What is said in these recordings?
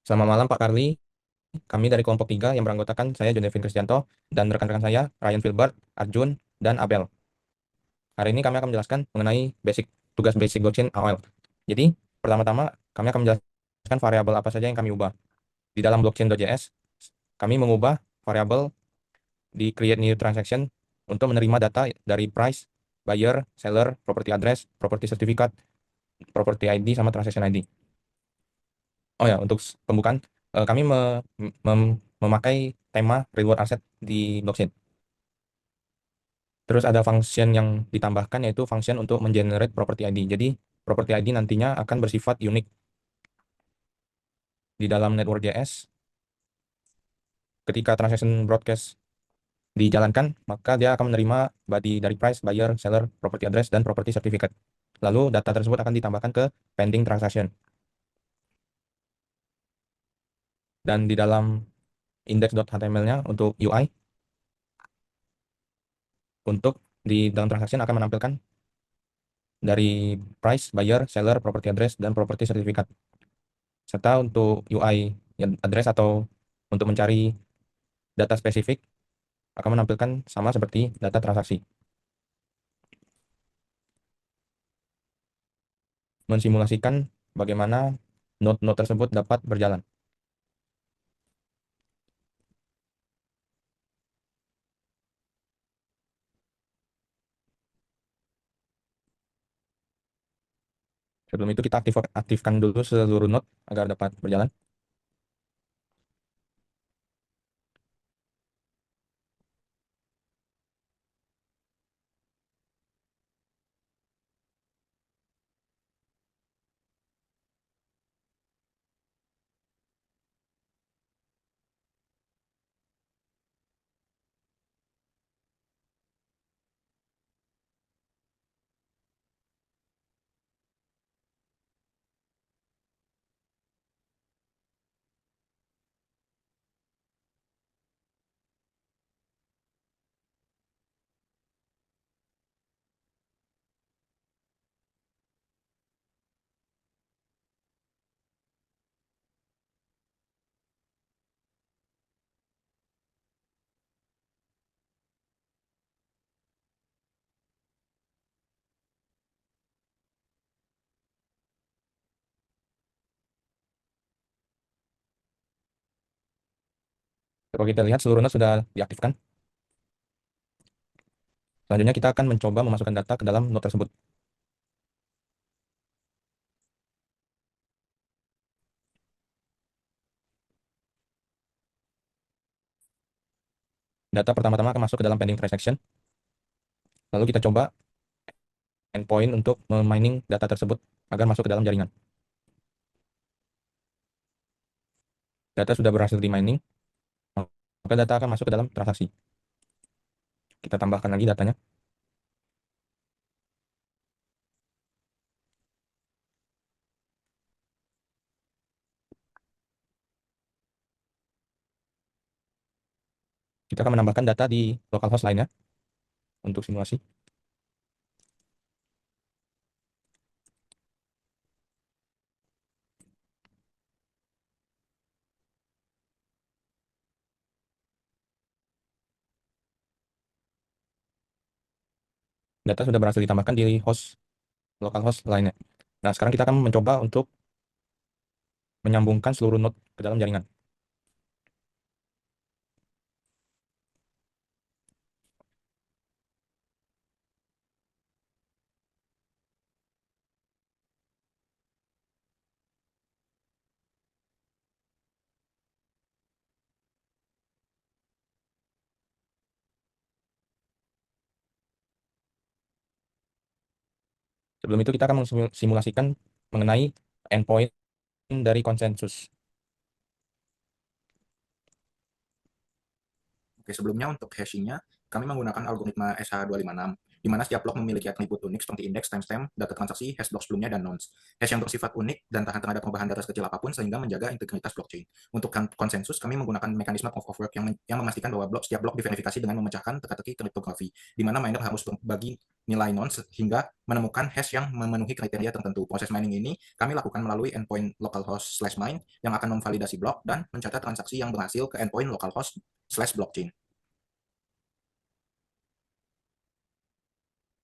Selamat malam Pak Karli, kami dari kelompok 3 yang beranggotakan saya John Devin Kristianto dan rekan-rekan saya Ryan Filbert, Arjun, dan Abel. Hari ini kami akan menjelaskan mengenai tugas basic blockchain AOL. Jadi, pertama-tama kami akan menjelaskan variabel apa saja yang kami ubah. Di dalam blockchain.js, kami mengubah variabel di create new transaction untuk menerima data dari price, buyer, seller, property address, property certificate, property ID, sama transaction ID. Oh ya, untuk pembukaan, kami memakai tema reward asset di blockchain. Terus ada function yang ditambahkan yaitu function untuk mengenerate property ID. Jadi property ID nantinya akan bersifat unik di dalam network.js. Ketika transaction broadcast dijalankan, maka dia akan menerima body dari price, buyer, seller, property address, dan property certificate. Lalu data tersebut akan ditambahkan ke pending transaction. Dan di dalam index.html-nya untuk UI, untuk di dalam transaction akan menampilkan dari price, buyer, seller, property address, dan property certificate. Serta untuk UI address atau untuk mencari data spesifik akan menampilkan sama seperti data transaksi. Mensimulasikan bagaimana node-node tersebut dapat berjalan. Sebelum itu kita aktifkan dulu seluruh node agar dapat berjalan. Kalau kita lihat seluruh node sudah diaktifkan. Selanjutnya kita akan mencoba memasukkan data ke dalam node tersebut. Data pertama-tama akan masuk ke dalam pending transaction. Lalu kita coba endpoint untuk memining data tersebut agar masuk ke dalam jaringan. Data sudah berhasil di mining, maka data akan masuk ke dalam transaksi. Kita tambahkan lagi datanya. Kita akan menambahkan data di localhost lainnya untuk simulasi. Data sudah berhasil ditambahkan di localhost lainnya. Nah, sekarang kita akan mencoba untuk menyambungkan seluruh node ke dalam jaringan. Sebelum itu kita akan mensimulasikan mengenai endpoint dari konsensus. Oke, sebelumnya untuk hashingnya, kami menggunakan algoritma SH256. di mana setiap blok memiliki atribut unik seperti indeks, timestamp, data transaksi, hash blok sebelumnya, dan nonce. Hash yang bersifat unik dan tahan terhadap perubahan data sekecil apapun sehingga menjaga integritas blockchain. Untuk konsensus, kami menggunakan mekanisme proof of work yang memastikan bahwa setiap blok diverifikasi dengan memecahkan teka-teki kriptografi, di mana miner harus berbagi nilai nonce hingga menemukan hash yang memenuhi kriteria tertentu. Proses mining ini kami lakukan melalui endpoint localhost/mine yang akan memvalidasi blok dan mencatat transaksi yang berhasil ke endpoint localhost/blockchain.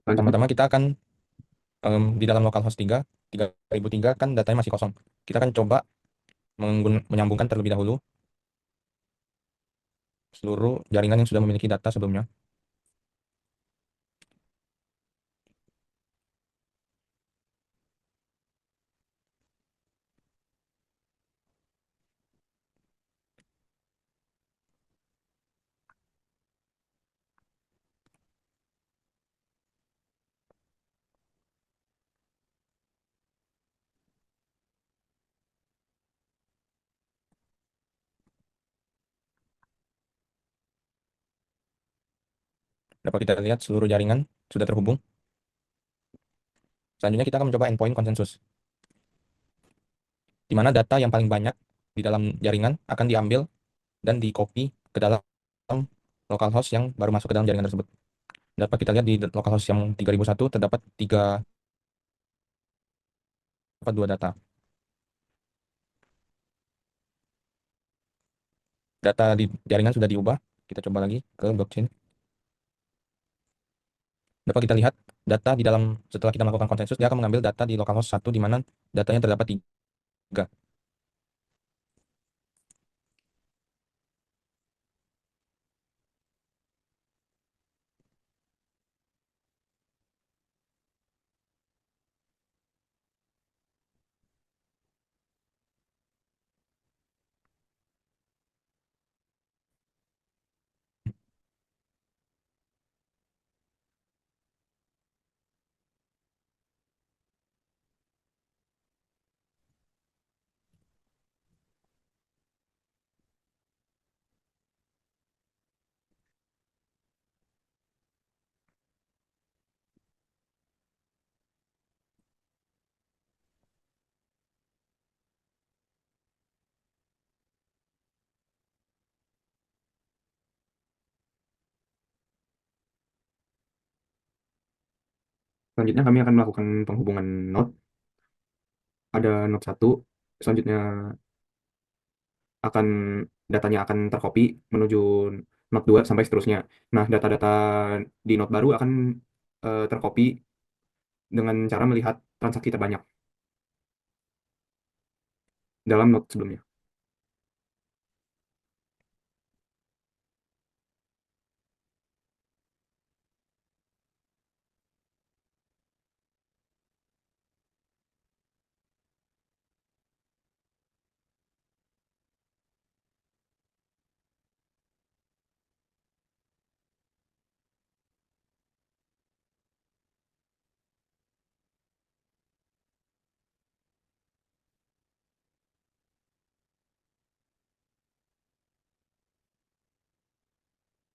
Selanjutnya, Pertama-tama kita akan di dalam localhost 3003 kan datanya masih kosong. Kita akan coba menyambungkan terlebih dahulu seluruh jaringan yang sudah memiliki data sebelumnya. Dapat kita lihat seluruh jaringan sudah terhubung. Selanjutnya kita akan mencoba endpoint konsensus, di mana data yang paling banyak di dalam jaringan akan diambil dan di-copy ke dalam localhost yang baru masuk ke dalam jaringan tersebut. Dapat kita lihat di localhost yang 3001 terdapat 2 data. Data di jaringan sudah diubah. Kita coba lagi ke blockchain. Dapat kita lihat data di dalam setelah kita melakukan konsensus, dia akan mengambil data di localhost 1 di mana datanya terdapat 3. selanjutnya kami akan melakukan penghubungan node. Ada node 1, selanjutnya akan datanya akan tercopy menuju node 2 sampai seterusnya. Nah, data-data di node baru akan tercopy dengan cara melihat transaksi terbanyak dalam node sebelumnya.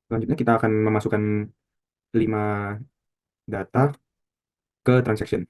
Selanjutnya kita akan memasukkan 5 data ke transaction.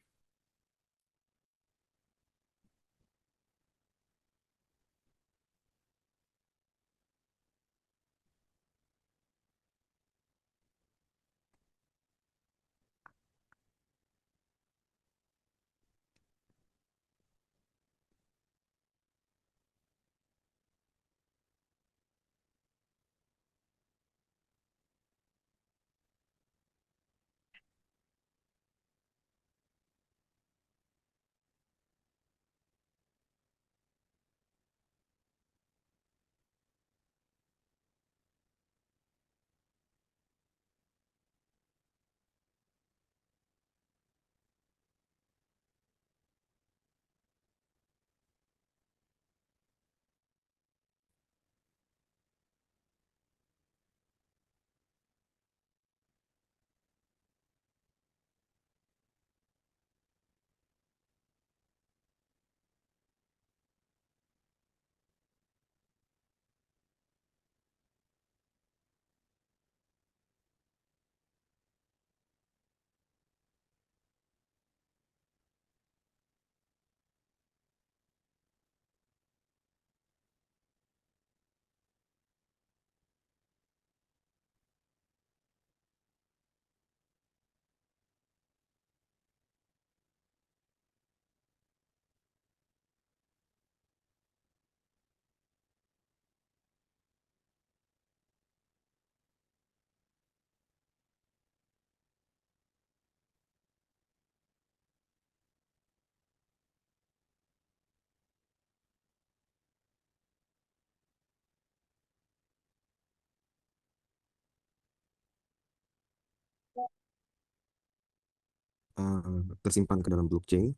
tersimpan ke dalam blockchain,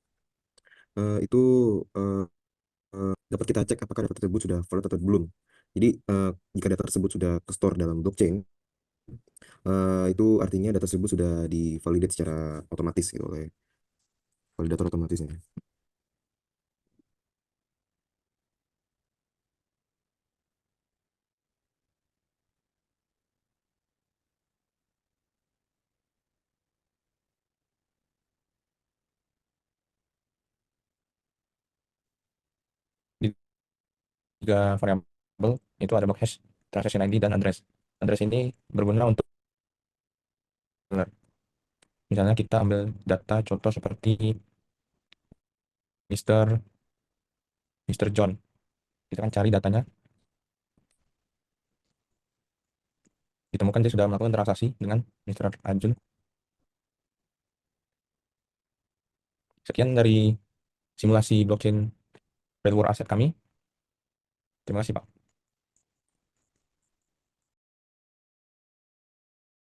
itu eh, dapat kita cek apakah data tersebut sudah valid atau belum. Jadi jika data tersebut sudah store dalam blockchain, itu artinya data tersebut sudah divalidate secara otomatis gitu oleh validator otomatisnya. Di tiga variabel itu ada block hash, transaction ID, dan address. Address ini berguna untuk misalnya kita ambil data contoh seperti Mr. Mr. John. Kita kan cari datanya, ditemukan dia sudah melakukan transaksi dengan Mr. Arjun. Sekian dari simulasi blockchain real world asset kami. Terima kasih, Pak.